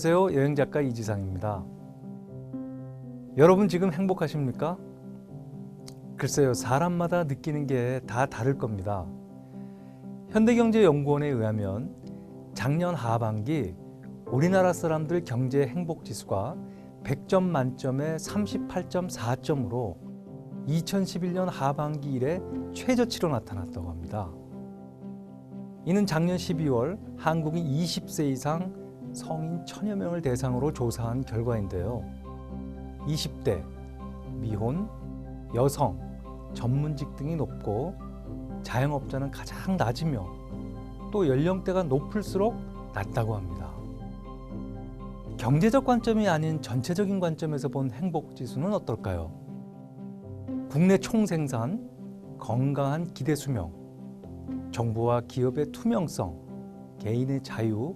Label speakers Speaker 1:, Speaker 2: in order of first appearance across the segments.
Speaker 1: 안녕하세요. 여행작가 이지상입니다. 여러분 지금 행복하십니까? 글쎄요, 사람마다 느끼는 게 다 다를 겁니다. 현대경제연구원에 의하면 작년 하반기 우리나라 사람들 경제 행복지수가 100점 만점에 38.4점으로 2011년 하반기 이래 최저치로 나타났다고 합니다. 이는 작년 12월 한국인 20세 이상 성인 1000여 명을 대상으로 조사한 결과인데요. 20대, 미혼, 여성, 전문직 등이 높고 자영업자는 가장 낮으며 또 연령대가 높을수록 낮다고 합니다. 경제적 관점이 아닌 전체적인 관점에서 본 행복지수는 어떨까요? 국내 총생산, 건강한 기대 수명, 정부와 기업의 투명성, 개인의 자유,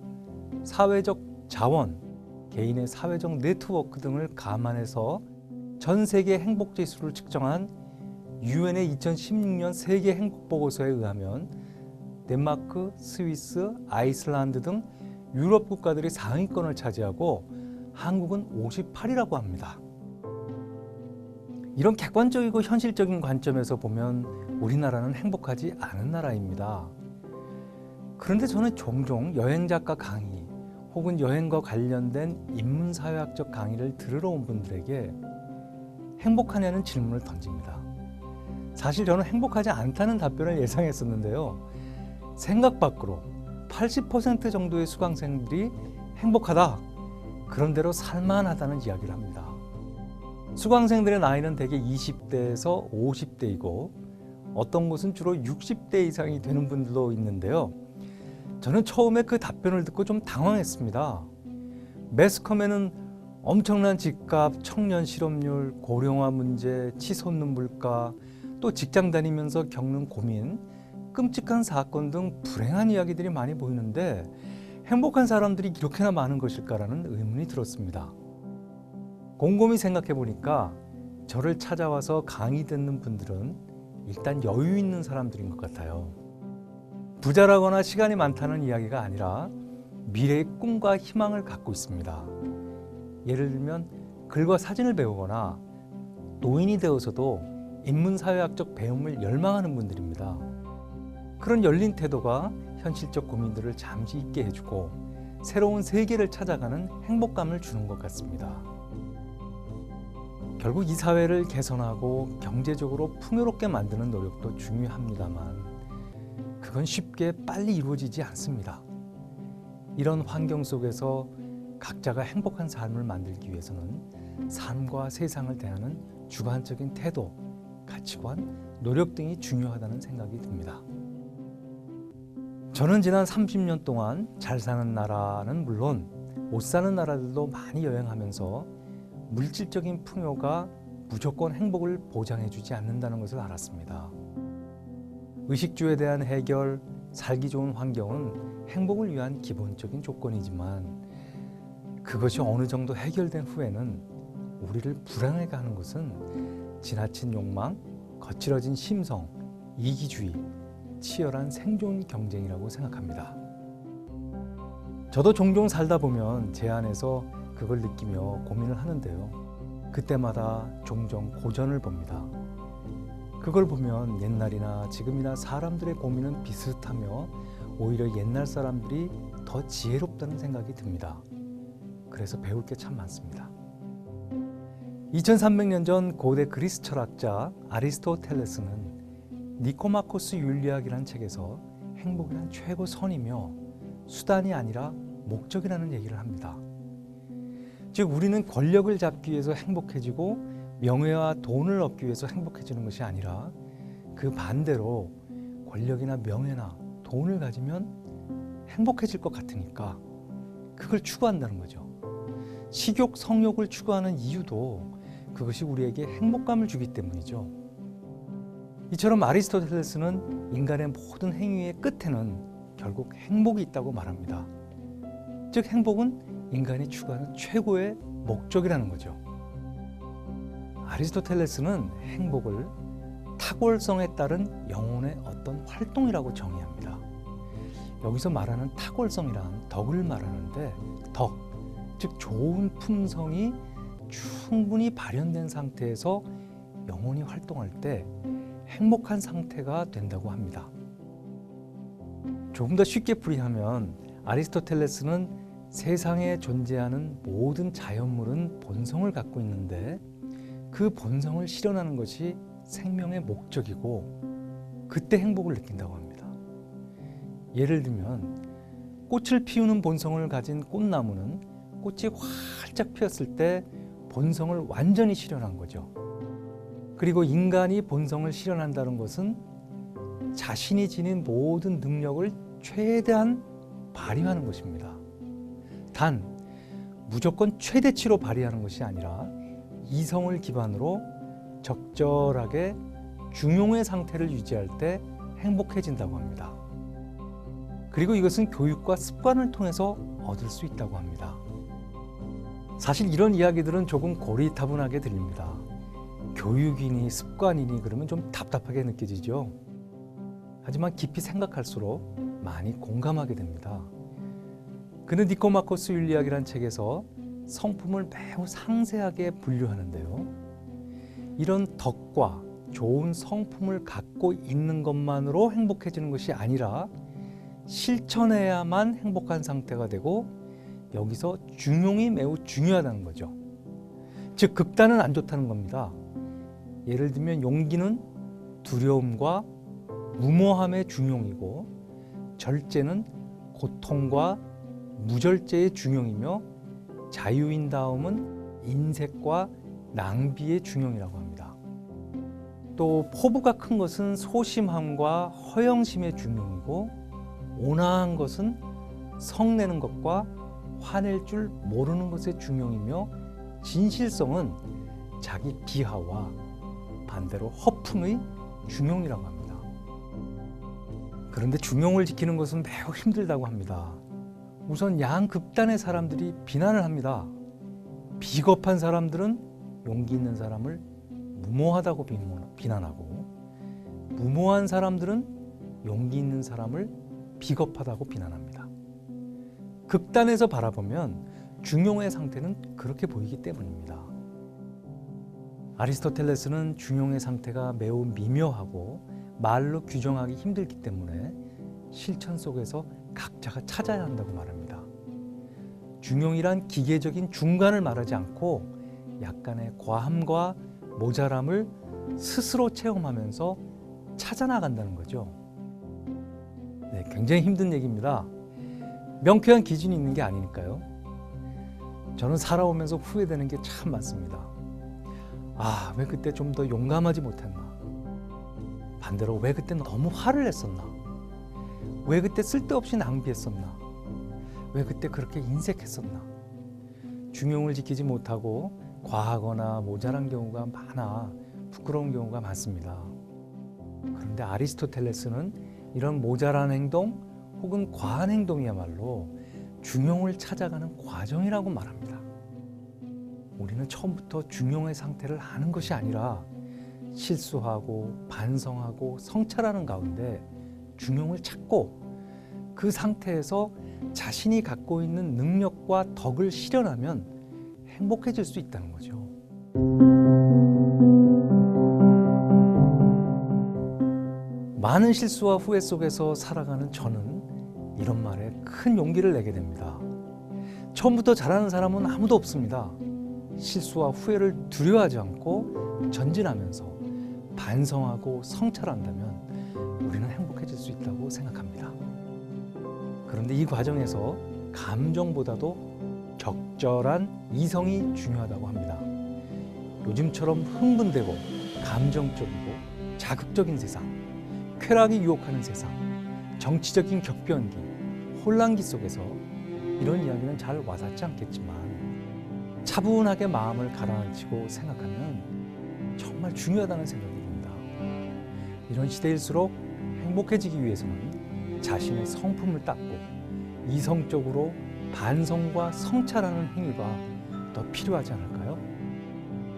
Speaker 1: 사회적 자원, 개인의 사회적 네트워크 등을 감안해서 전 세계 행복지수를 측정한 유엔의 2016년 세계 행복보고서에 의하면 덴마크, 스위스, 아이슬란드 등 유럽 국가들이 상위권을 차지하고 한국은 58위라고 합니다. 이런 객관적이고 현실적인 관점에서 보면 우리나라는 행복하지 않은 나라입니다. 그런데 저는 종종 여행작가 강의 혹은 여행과 관련된 인문사회학적 강의를 들으러 온 분들에게 행복하냐는 질문을 던집니다. 사실 저는 행복하지 않다는 답변을 예상했었는데요. 생각 밖으로 80% 정도의 수강생들이 행복하다, 그런대로 살만하다는 이야기를 합니다. 수강생들의 나이는 대개 20대에서 50대이고 어떤 곳은 주로 60대 이상이 되는 분들도 있는데요. 저는 처음에 그 답변을 듣고 좀 당황했습니다. 매스컴에는 엄청난 집값, 청년 실업률, 고령화 문제, 치솟는 물가, 또 직장 다니면서 겪는 고민, 끔찍한 사건 등 불행한 이야기들이 많이 보이는데 행복한 사람들이 이렇게나 많은 것일까라는 의문이 들었습니다. 곰곰이 생각해 보니까 저를 찾아와서 강의 듣는 분들은 일단 여유 있는 사람들인 것 같아요. 부자라거나 시간이 많다는 이야기가 아니라 미래의 꿈과 희망을 갖고 있습니다. 예를 들면 글과 사진을 배우거나 노인이 되어서도 인문사회학적 배움을 열망하는 분들입니다. 그런 열린 태도가 현실적 고민들을 잠시 잊게 해주고 새로운 세계를 찾아가는 행복감을 주는 것 같습니다. 결국 이 사회를 개선하고 경제적으로 풍요롭게 만드는 노력도 중요합니다만 그건 쉽게 빨리 이루어지지 않습니다. 이런 환경 속에서 각자가 행복한 삶을 만들기 위해서는 삶과 세상을 대하는 주관적인 태도, 가치관, 노력 등이 중요하다는 생각이 듭니다. 저는 지난 30년 동안 잘 사는 나라는 물론 못 사는 나라들도 많이 여행하면서 물질적인 풍요가 무조건 행복을 보장해주지 않는다는 것을 알았습니다. 의식주에 대한 해결, 살기 좋은 환경은 행복을 위한 기본적인 조건이지만 그것이 어느 정도 해결된 후에는 우리를 불행하게 하는 것은 지나친 욕망, 거칠어진 심성, 이기주의, 치열한 생존 경쟁이라고 생각합니다. 저도 종종 살다 보면 제 안에서 그걸 느끼며 고민을 하는데요. 그때마다 종종 고전을 봅니다. 그걸 보면 옛날이나 지금이나 사람들의 고민은 비슷하며 오히려 옛날 사람들이 더 지혜롭다는 생각이 듭니다. 그래서 배울 게 참 많습니다. 2300년 전 고대 그리스 철학자 아리스토텔레스는 니코마코스 윤리학이라는 책에서 행복이란 최고 선이며 수단이 아니라 목적이라는 얘기를 합니다. 즉 우리는 권력을 잡기 위해서 행복해지고 명예와 돈을 얻기 위해서 행복해지는 것이 아니라 그 반대로 권력이나 명예나 돈을 가지면 행복해질 것 같으니까 그걸 추구한다는 거죠. 식욕, 성욕을 추구하는 이유도 그것이 우리에게 행복감을 주기 때문이죠. 이처럼 아리스토텔레스는 인간의 모든 행위의 끝에는 결국 행복이 있다고 말합니다. 즉 행복은 인간이 추구하는 최고의 목적이라는 거죠. 아리스토텔레스는 행복을 탁월성에 따른 영혼의 어떤 활동이라고 정의합니다. 여기서 말하는 탁월성이란 덕을 말하는데 덕, 즉 좋은 품성이 충분히 발현된 상태에서 영혼이 활동할 때 행복한 상태가 된다고 합니다. 조금 더 쉽게 풀이하면 아리스토텔레스는 세상에 존재하는 모든 자연물은 본성을 갖고 있는데 그 본성을 실현하는 것이 생명의 목적이고 그때 행복을 느낀다고 합니다. 예를 들면 꽃을 피우는 본성을 가진 꽃나무는 꽃이 활짝 피었을 때 본성을 완전히 실현한 거죠. 그리고 인간이 본성을 실현한다는 것은 자신이 지닌 모든 능력을 최대한 발휘하는 것입니다. 단 무조건 최대치로 발휘하는 것이 아니라 이성을 기반으로 적절하게 중용의 상태를 유지할 때 행복해진다고 합니다. 그리고 이것은 교육과 습관을 통해서 얻을 수 있다고 합니다. 사실 이런 이야기들은 조금 고리타분하게 들립니다. 교육이니 습관이니 그러면 좀 답답하게 느껴지죠. 하지만 깊이 생각할수록 많이 공감하게 됩니다. 그는 니코마코스 윤리학이라는 책에서 성품을 매우 상세하게 분류하는데요. 이런 덕과 좋은 성품을 갖고 있는 것만으로 행복해지는 것이 아니라 실천해야만 행복한 상태가 되고 여기서 중용이 매우 중요하다는 거죠. 즉 극단은 안 좋다는 겁니다. 예를 들면 용기는 두려움과 무모함의 중용이고 절제는 고통과 무절제의 중용이며 자유인다움은 인색과 낭비의 중용이라고 합니다. 또 포부가 큰 것은 소심함과 허영심의 중용이고 온화한 것은 성내는 것과 화낼 줄 모르는 것의 중용이며 진실성은 자기 비하와 반대로 허풍의 중용이라고 합니다. 그런데 중용을 지키는 것은 매우 힘들다고 합니다. 우선 양극단의 사람들이 비난을 합니다. 비겁한 사람들은 용기 있는 사람을 무모하다고 비난하고 무모한 사람들은 용기 있는 사람을 비겁하다고 비난합니다. 극단에서 바라보면 중용의 상태는 그렇게 보이기 때문입니다. 아리스토텔레스는 중용의 상태가 매우 미묘하고 말로 규정하기 힘들기 때문에 실천 속에서 각자가 찾아야 한다고 말합니다. 중용이란 기계적인 중간을 말하지 않고 약간의 과함과 모자람을 스스로 체험하면서 찾아나간다는 거죠. 네, 굉장히 힘든 얘기입니다. 명쾌한 기준이 있는 게 아니니까요. 저는 살아오면서 후회되는 게 참 많습니다. 아, 왜 그때 좀 더 용감하지 못했나? 반대로 왜 그때 너무 화를 냈었나? 왜 그때 쓸데없이 낭비했었나? 왜 그때 그렇게 인색했었나? 중용을 지키지 못하고 과하거나 모자란 경우가 많아 부끄러운 경우가 많습니다. 그런데 아리스토텔레스는 이런 모자란 행동 혹은 과한 행동이야말로 중용을 찾아가는 과정이라고 말합니다. 우리는 처음부터 중용의 상태를 아는 것이 아니라 실수하고 반성하고 성찰하는 가운데 중용을 찾고 그 상태에서 자신이 갖고 있는 능력과 덕을 실현하면 행복해질 수 있다는 거죠. 많은 실수와 후회 속에서 살아가는 저는 이런 말에 큰 용기를 내게 됩니다. 처음부터 잘하는 사람은 아무도 없습니다. 실수와 후회를 두려워하지 않고 전진하면서 반성하고 성찰한다면 우리는 행복해질 수 있다고 생각합니다. 그런데 이 과정에서 감정보다도 적절한 이성이 중요하다고 합니다. 요즘처럼 흥분되고 감정적이고 자극적인 세상, 쾌락이 유혹하는 세상, 정치적인 격변기, 혼란기 속에서 이런 이야기는 잘 와닿지 않겠지만 차분하게 마음을 가라앉히고 생각하면 정말 중요하다는 생각이 듭니다. 이런 시대일수록 행복해지기 위해서는 자신의 성품을 닦고 이성적으로 반성과 성찰하는 행위가 더 필요하지 않을까요?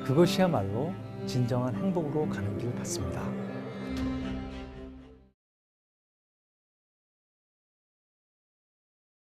Speaker 1: 그것이야말로 진정한 행복으로 가는 길 같습니다.